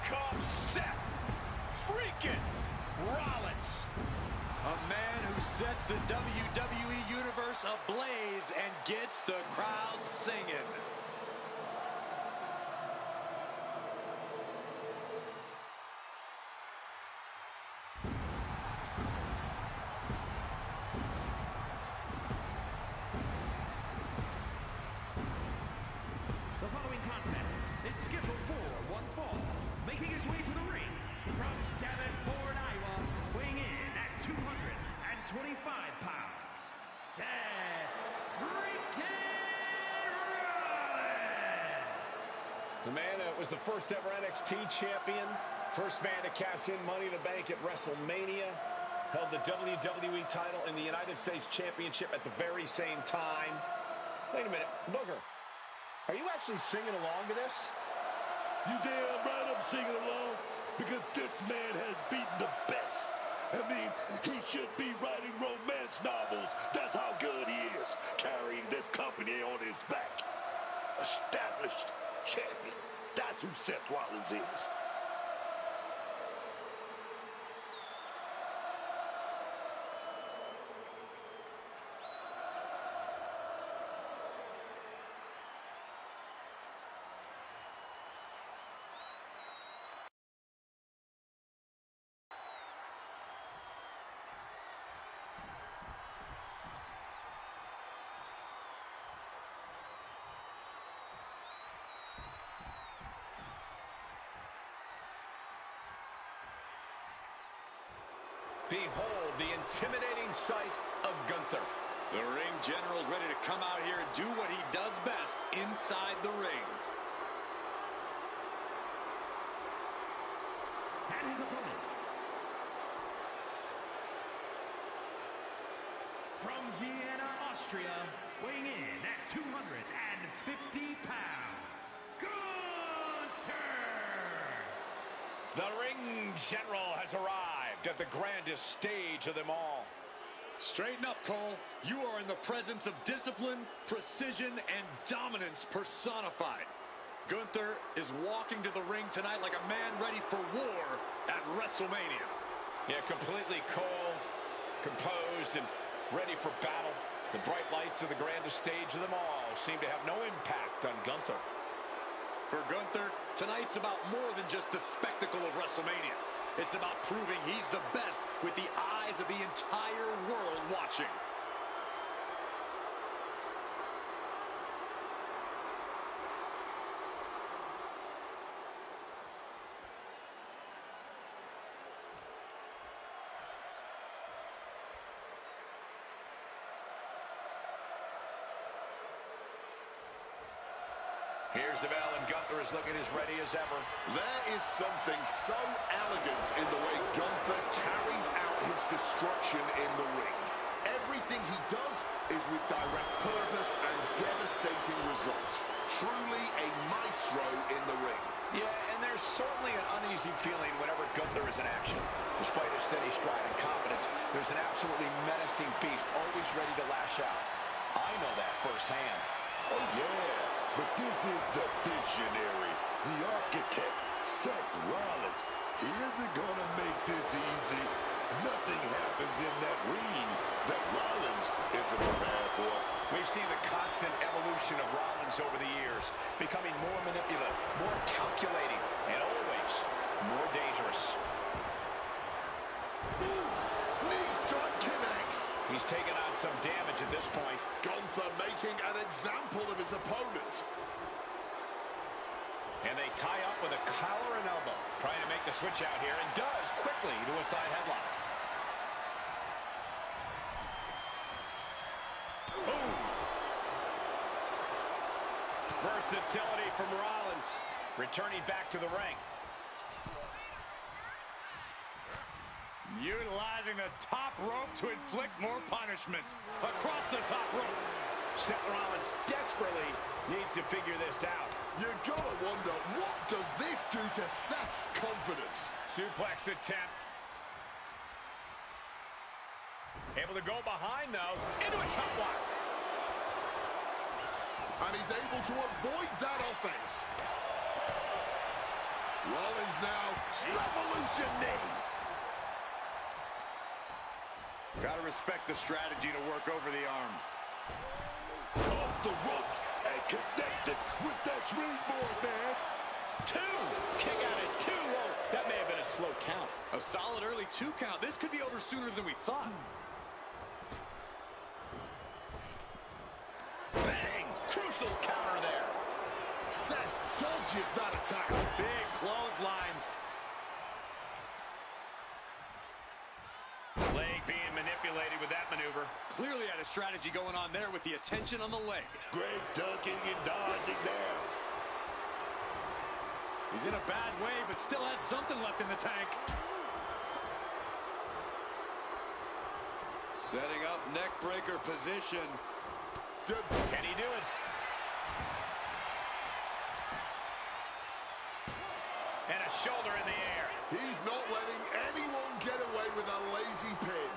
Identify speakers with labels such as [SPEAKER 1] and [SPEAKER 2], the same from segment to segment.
[SPEAKER 1] comes Seth freaking Rollins.
[SPEAKER 2] A man who sets the WWE Universe ablaze and gets the crowd singing.
[SPEAKER 3] The following contest is scheduled for one fall. Making his way to the ring from Davenport, Iowa, weighing in at 225 pounds, Seth freaking Rollins!
[SPEAKER 1] The man that was the first ever NXT champion, first man to cash in Money in the Bank at Wrestlemania, held the WWE title and the United States Championship at the very same time. Wait a minute, Booker. Are you actually singing along to this?
[SPEAKER 4] You damn right I'm singing along, because this man has beaten the best. I mean, he should be writing romance novels. That's how good he is, carrying this company on his back. Established champion. That's who Seth Rollins is.
[SPEAKER 1] Behold the intimidating sight of Gunther.
[SPEAKER 2] The ring general is ready to come out here and do what he does best inside the ring.
[SPEAKER 3] And his opponent, from Vienna, Austria, weighing in at 250 pounds, Gunther!
[SPEAKER 1] The ring general has arrived at the grandest stage of them all.
[SPEAKER 2] Straighten up, Cole. You are in the presence of discipline, precision, and dominance personified. Gunther is walking to the ring tonight like a man ready for war at Wrestlemania.
[SPEAKER 1] Yeah, completely cold, composed, and ready for battle. The bright lights of the grandest stage of them all seem to have no impact on Gunther.
[SPEAKER 2] For Gunther, tonight's about more than just the spectacle of WrestleMania. It's about proving he's the best with the eyes of the entire world watching.
[SPEAKER 1] Here's the bell, and Gunther is looking as ready as ever.
[SPEAKER 5] There is something so elegant in the way Gunther carries out his destruction in the ring. Everything he does is with direct purpose and devastating results. Truly a maestro in the ring.
[SPEAKER 1] Yeah, and there's certainly an uneasy feeling whenever Gunther is in action. Despite his steady stride and confidence, there's an absolutely menacing beast always ready to lash out. I know that firsthand.
[SPEAKER 4] Oh yeah, but this is the visionary, the architect, Seth Rollins. He isn't gonna make this easy. Nothing happens in that ring that Rollins isn't prepared for.
[SPEAKER 1] We've seen the constant evolution of Rollins over the years, becoming more manipulative, more calculating, and always more dangerous.
[SPEAKER 5] Knee strike connects.
[SPEAKER 1] He's taken on some damage at this point.
[SPEAKER 5] Gunther making an example of his opponent.
[SPEAKER 1] And they tie up with a collar and elbow. Trying to make the switch out here, and does quickly to a side headlock. Boom! Versatility from Rollins. Returning back to the ring. Utilizing the top rope to inflict more punishment. Across the top rope. Seth Rollins desperately needs to figure this out.
[SPEAKER 5] You gotta wonder, what does this do to Seth's confidence?
[SPEAKER 1] Suplex attempt. Able to go behind, though. Into a chop block.
[SPEAKER 5] And he's able to avoid that offense. Rollins now. Revolution knee.
[SPEAKER 2] Gotta respect the strategy to work over the arm.
[SPEAKER 4] Off the ropes and connected with that springboard, man.
[SPEAKER 1] 2. Kick out at 2. Whoa, that may have been a slow count.
[SPEAKER 2] A solid early 2 count. This could be over sooner than we thought.
[SPEAKER 1] Bang! Crucial counter there.
[SPEAKER 5] Seth dodges that attack.
[SPEAKER 2] Big clothesline.
[SPEAKER 1] Leg being manipulated with that maneuver.
[SPEAKER 2] Clearly had a strategy going on there with the attention on the leg.
[SPEAKER 4] Great ducking and dodging there.
[SPEAKER 2] He's in a bad way, but still has something left in the tank. Setting up neck breaker position.
[SPEAKER 1] Can he do it? And a shoulder in the air.
[SPEAKER 5] He's not letting anyone get away with a lazy pin.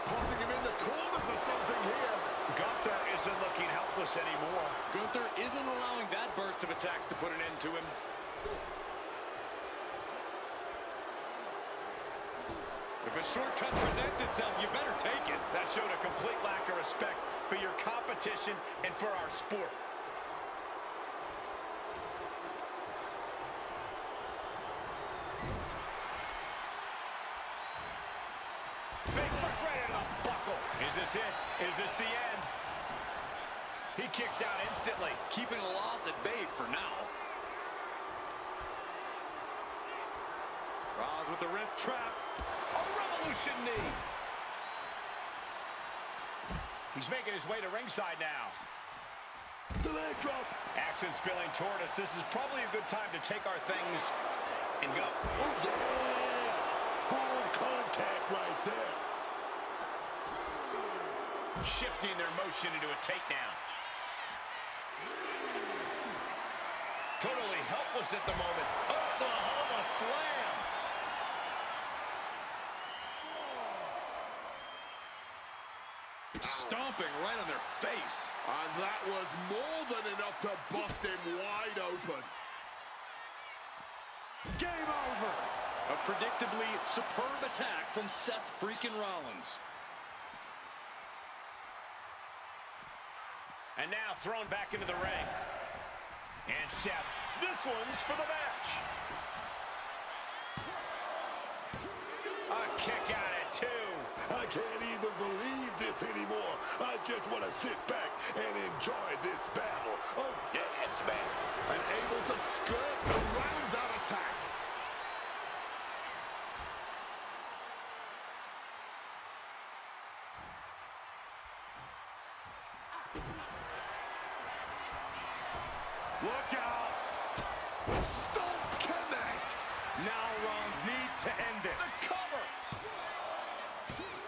[SPEAKER 5] Putting him in the corner for something here.
[SPEAKER 1] Gunther isn't looking helpless anymore.
[SPEAKER 2] Gunther isn't allowing that burst of attacks to put an end to him. If a shortcut presents itself, you better take it.
[SPEAKER 1] That showed a complete lack of respect for your competition and for our sport. Big foot right into the buckle. Is this it? Is this the end? He kicks out instantly.
[SPEAKER 2] Keeping a loss at bay for now. Rollins with the wrist trapped.
[SPEAKER 1] A revolution knee. He's making his way to ringside now.
[SPEAKER 4] The leg drop.
[SPEAKER 1] Action spilling toward us. This is probably a good time to take our things and go.
[SPEAKER 4] Oh, yeah. Full contact right there.
[SPEAKER 1] Shifting their motion into a takedown. Totally helpless at the moment. Oklahoma slam.
[SPEAKER 2] Stomping right on their face.
[SPEAKER 5] And that was more than enough to bust him wide open.
[SPEAKER 2] Game over. A predictably superb attack from Seth freaking Rollins.
[SPEAKER 1] And now thrown back into the ring. And Seth, this one's for the match. A kick out at 2.
[SPEAKER 4] I can't even believe this anymore. I just want to sit back and enjoy this battle. Oh, yes, man.
[SPEAKER 5] And able to skirt around that attack.
[SPEAKER 2] Look out.
[SPEAKER 5] Stomp connects.
[SPEAKER 2] Now Rollins needs to end this.
[SPEAKER 5] The cover.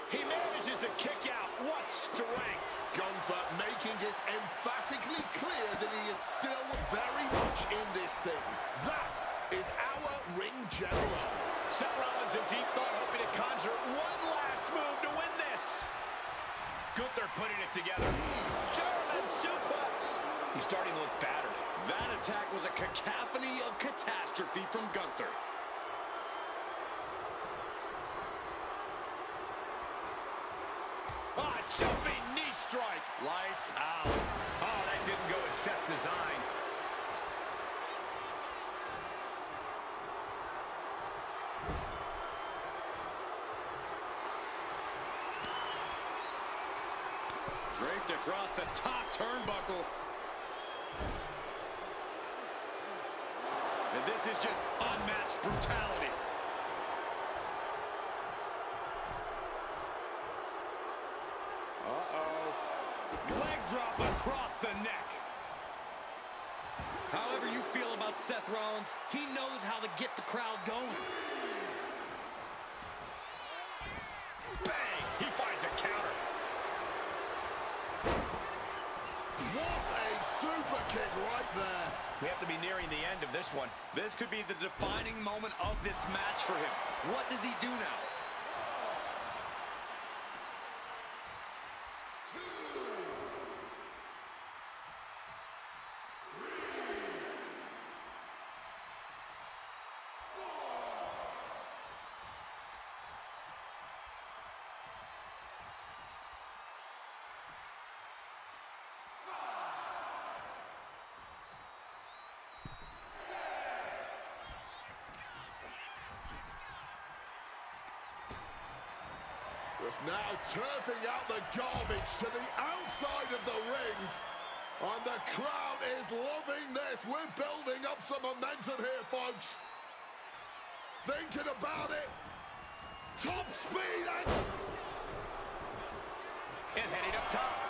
[SPEAKER 1] He manages to kick out. What strength.
[SPEAKER 5] Gunther making it emphatically clear that he is still very much in this thing. That is our ring general.
[SPEAKER 1] Seth Rollins in deep thought, hoping to conjure one last move to win this. Gunther putting it together. German suplex. He's starting to look battered.
[SPEAKER 2] That attack was a cacophony of catastrophe from Gunther.
[SPEAKER 1] Jumping knee strike.
[SPEAKER 2] Lights out.
[SPEAKER 1] Oh, that didn't go as Seth designed.
[SPEAKER 2] Draped across the top turnbuckle. And this is just unmatched brutality. Leg drop across the neck. However you feel about Seth Rollins, he knows how to get the crowd going.
[SPEAKER 1] Bang! He finds a counter.
[SPEAKER 5] What a super kick right there.
[SPEAKER 1] We have to be nearing the end of this one.
[SPEAKER 2] This could be the defining moment of this match for him. What does he do now?
[SPEAKER 5] It's now turfing out the garbage to the outside of the ring. And the crowd is loving this. We're building up some momentum here, folks. Thinking about it. Top speed
[SPEAKER 1] And heading up top.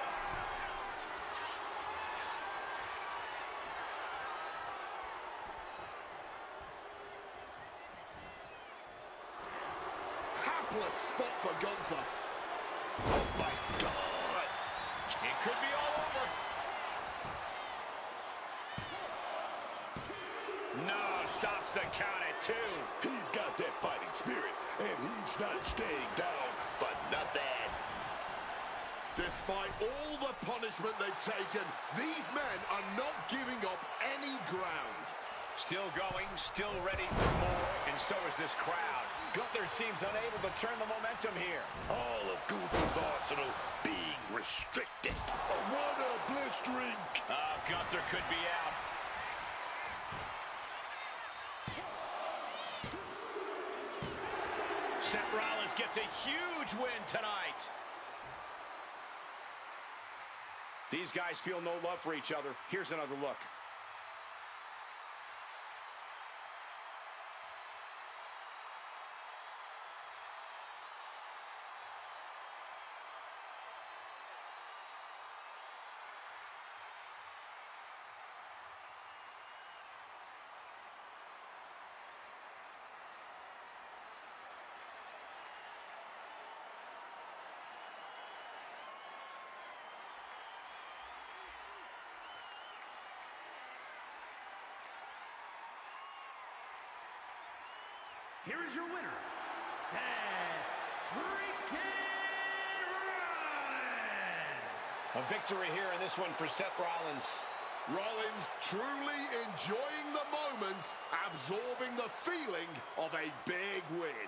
[SPEAKER 5] hapless spot for Gunther. Oh my God.
[SPEAKER 1] It could be all over. No, stops the count at 2.
[SPEAKER 4] He's got that fighting spirit, and he's not staying down for nothing.
[SPEAKER 5] Despite all the punishment they've taken, these men are not giving up any ground.
[SPEAKER 1] Still going, still ready for more, and so is this crowd. Gunther seems unable to turn the momentum here.
[SPEAKER 4] All of Gunther's arsenal being restricted. What a blistering...
[SPEAKER 1] Gunther could be out. Seth Rollins gets a huge win tonight. These guys feel no love for each other. Here's another look.
[SPEAKER 3] Here is your winner, Seth freaking Rollins.
[SPEAKER 1] A victory here in this one for Seth Rollins.
[SPEAKER 5] Rollins truly enjoying the moment, absorbing the feeling of a big win.